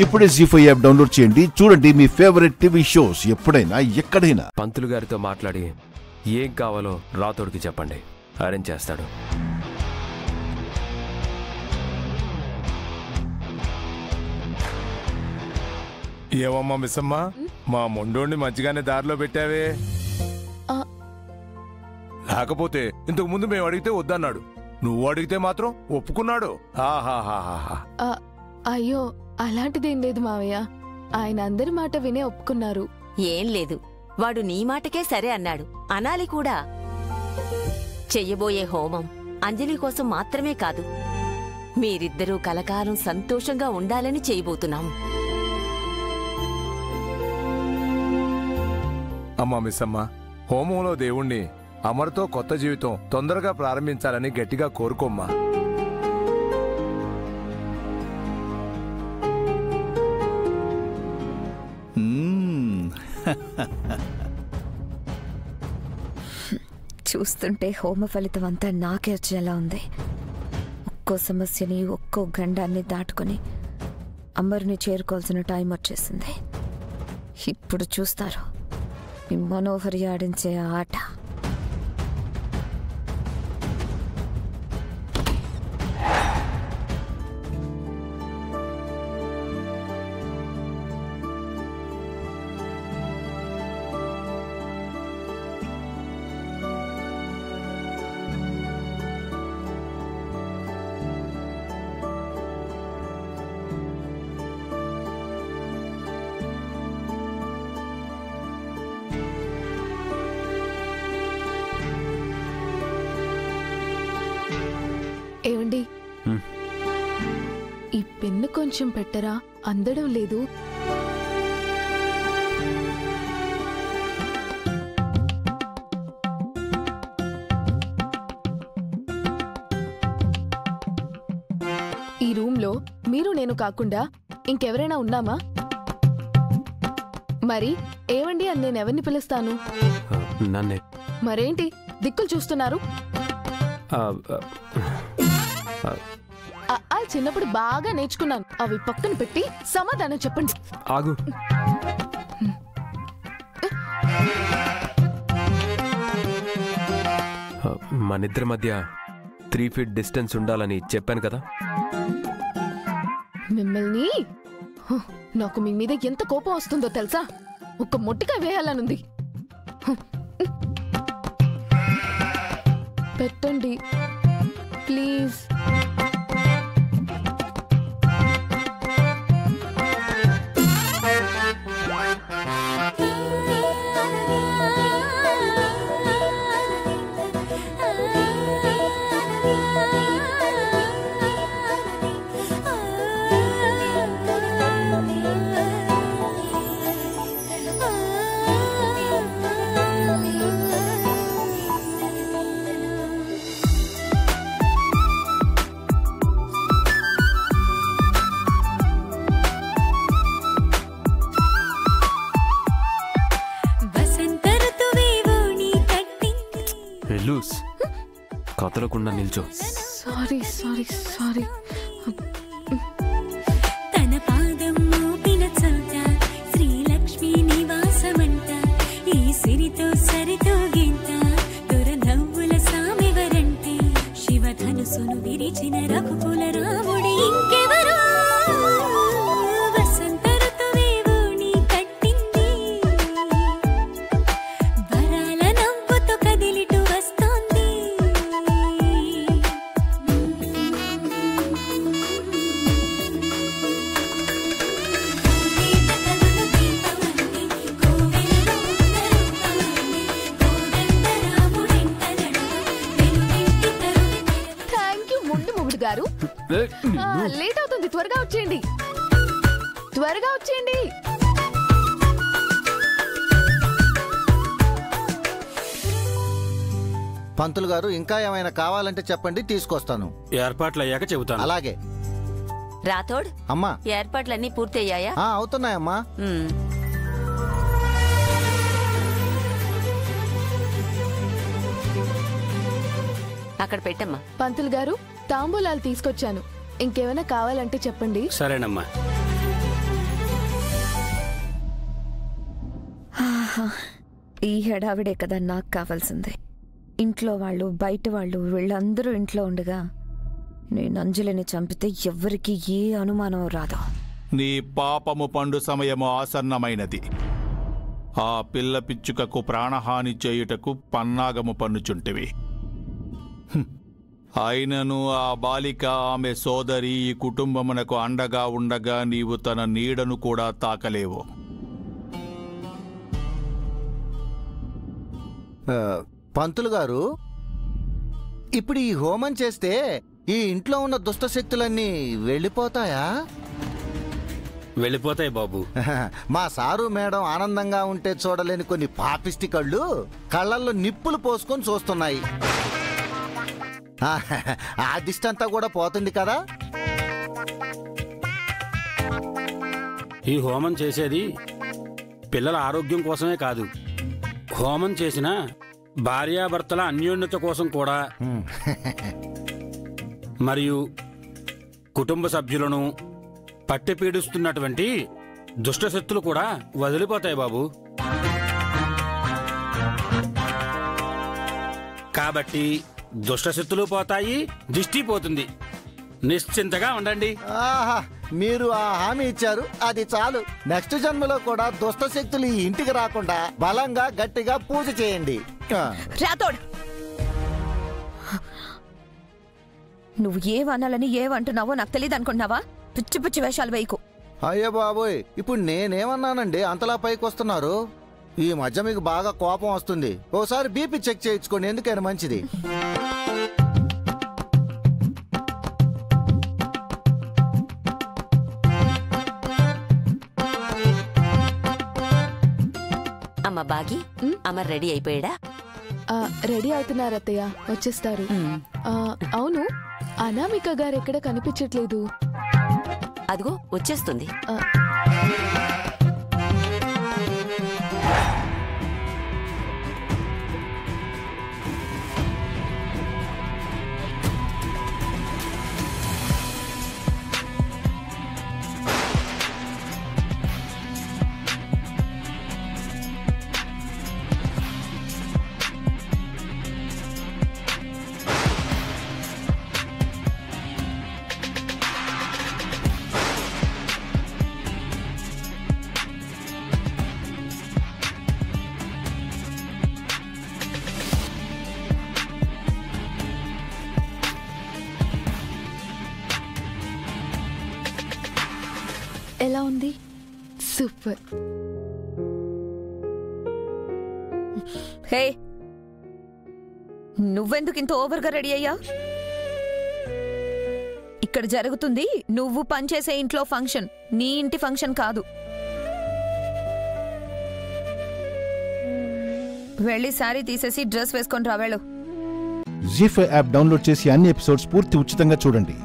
ఇప్పుడే జీ5 app download చేయండి. చూడండి మీ ఫేవరెట్ టీవీ షోస్ ఎప్పుడైనా ఎక్కడైనా. పంతులు గారితో మాట్లాడి ఏం కావాలో రాతోడికి చెప్పండి, అరేంజ్ చేస్తాడు. ఏమమ్మా మిస్సమ్మా, మా మొండోడిని మంచిగానే దారిలో పెట్టావే. లేకపోతే ఇంతకు ముందు మేము అడిగితే వద్దన్నాడు, నువ్వు అడిగితే మాత్రం ఒప్పుకున్నాడు. అయ్యో అలాంటిదేం లేదు మావయ్య, ఆయన అందరి మాట వినే ఒప్పుకున్నారు. ఏం లేదు, వాడు నీ మాటకే సరే అన్నాడు, అనాలి కూడా. చెయ్యబోయే హోమం అంజలి కోసం మాత్రమే కాదు, మీరిద్దరూ కలకాలం సంతోషంగా ఉండాలని చేయబోతున్నాము. అమ్మా మిస్సమ్మా, హోమంలో దేవుణ్ణి అమర్తో కొత్త జీవితం తొందరగా ప్రారంభించాలని గట్టిగా కోరుకోమ్మా. చూస్తుంటే హోమ ఫలితం అంతా నాకే వచ్చేలా ఉంది. ఒక్కో సమస్యని ఒక్కో గండాన్ని దాటుకొని అమ్మరిని చేరుకోవాల్సిన టైం వచ్చేసింది. ఇప్పుడు చూస్తారు మీ మనోహరి ఆడించే ఆట. ఏమండి, ఈ పెన్ను కొంచెం పెట్టరా, అందడం లేదు. ఈ రూమ్ లో మీరు నేను కాకుండా ఇంకెవరైనా ఉన్నామా? మరి ఏవండి అని నేను ఎవరిని పిలుస్తాను? నన్నే. మరేంటి దిక్కులు చూస్తున్నారు? చిన్నప్పుడు బాగా నేర్చుకున్నాను, అవి పక్కన పెట్టి సమాధానం చెప్పండి. ఆగు. మనిద్దరి మధ్య 3 feet డిస్టెన్స్ ఉండాలని చెప్పాను కదా. మిమ్మల్ని నాకు మీ మీద ఎంత కోపం వస్తుందో తెలుసా? ఒక్క మొట్టిగా వేయాలనుంది. పెట్టండి ప్లీజ్. కదలకుండా నిల్చో. Sorry sorry sorry. తన పాదం మోపిన చోట శ్రీలక్ష్మి నివాసమంట, ఈ సిరితో సరితో గింత దురనవ్వుల సామెవరంటే, శివధనుసును విరిచిన రఘుకుల రాముడి ఇంకెవరో. వసంత ఋతువేవో నీ కట్టింది, వరాల నవ్వుతో కదిలిటు వస్తోంది. గారు లేట్ అవుతుంది, త్వరగా వచ్చేయండి, త్వరగా వచ్చేయండి. పంతులు గారు, ఇంకా ఏమైనా కావాలంటే చెప్పండి, తీసుకొస్తాను. ఏర్పాట్లు అయ్యాక చెబుతాను. అలాగే. రాథోడ్, అమ్మా ఏర్పాట్లన్నీ పూర్తయ్యాయా? అవుతున్నాయమ్మా. అక్కడ పెట్టమ్మా. పంతులు గారు, తాంబూలాలు తీసుకొచ్చాను, ఇంకేమైనా కావాలంటే చెప్పండి. సరేనమ్మా. ఈ హడావిడే కదా నాకు కావాల్సింది. ఇంట్లో వాళ్ళు బయట వాళ్ళు వీళ్ళందరూ ఇంట్లో ఉండగా నేను అంజలిని చంపితే ఎవ్వరికి ఏ అనుమానం రాదు. నీ పాపము పండు సమయము ఆసన్నమైనది. ఆ పిల్ల పిచ్చుకకు ప్రాణహాని చేయుటకు పన్నాగము పన్నుచుంటివి. అయినను ఆ బాలిక ఆమె సోదరి ఈ కుటుంబమునకు అండగా ఉండగా నీవు తన నీడను కూడా తాకలేవు. పంతులు గారు, ఇప్పుడు ఈ హోమం చేస్తే ఈ ఇంట్లో ఉన్న దుష్ట శక్తులన్నీ వెళ్ళిపోతాయా? వెళ్ళిపోతాయి బాబు. మా సారు మేడం ఆనందంగా ఉంటే చూడలేని కొన్ని పాపిష్టి కళ్ళు కళ్ళల్లో నిప్పులు పోసుకొని చూస్తున్నాయి. ఆ దిష్టంతా కూడా పోతుంది కదా. ఈ హోమం చేసేది పిల్లల ఆరోగ్యం కోసమే కాదు, హోమం చేసిన భార్యాభర్తల అన్యోన్యత కోసం కూడా, మరియు కుటుంబ సభ్యులను పట్టి పీడిస్తున్నటువంటి దుష్టశక్తులు కూడా వదిలిపోతాయి బాబు. కాబట్టి దుష్టశక్తులు పోతాయి, దిష్టి పోతుంది. నిశ్చింతగా ఉండండి. ఆహా, మీరు ఆ హామీ ఇచ్చారు, అది చాలు. నెక్స్ట్ జన్మలో కూడా దుష్ట శక్తులు ఈ ఇంటికి రాకుండా బలంగా గట్టిగా పూజ చేయండి. రాతోడ్, నువ్వు ఏమనాలని ఏమంటున్నావో నాకు తెలియదు అనుకుంటున్నావా? పిచ్చి పిచ్చి వేషాలు వేయకు. అయ్యో బాబోయ్, ఇప్పుడు నేనేమన్నానండి అంతలా పైకి వస్తున్నారు? ఈ మధ్య మీకు బాగా కోపం వస్తుంది. ఓసారి బీపీ చెక్ చేయించుకోండి, ఎందుకైనా మంచిది. అమ్మ బాగి, అమర్ రెడీ అయిపోయాడా? రెడీ అవుతున్నారు అత్తయ్య, వచ్చేస్తారు. అవును, అనామిక గారు ఎక్కడ కనిపించట్లేదు. అదిగో వచ్చేస్తుంది. ఎలా ఉంది? సూపర్. హే, నువ్వెందుకు ఇంత ఓవర్గా రెడీ అయ్యా? ఇక్కడ జరుగుతుంది నువ్వు పనిచేసే ఇంట్లో ఫంక్షన్, నీ ఇంటి ఫంక్షన్ కాదు. వెళ్ళి సారీ తీసేసి డ్రెస్ వేసుకొని రావేళు. జీ5 యాప్ డౌన్లోడ్ చేసి అన్ని ఎపిసోడ్స్ పూర్తి ఉచితంగా చూడండి.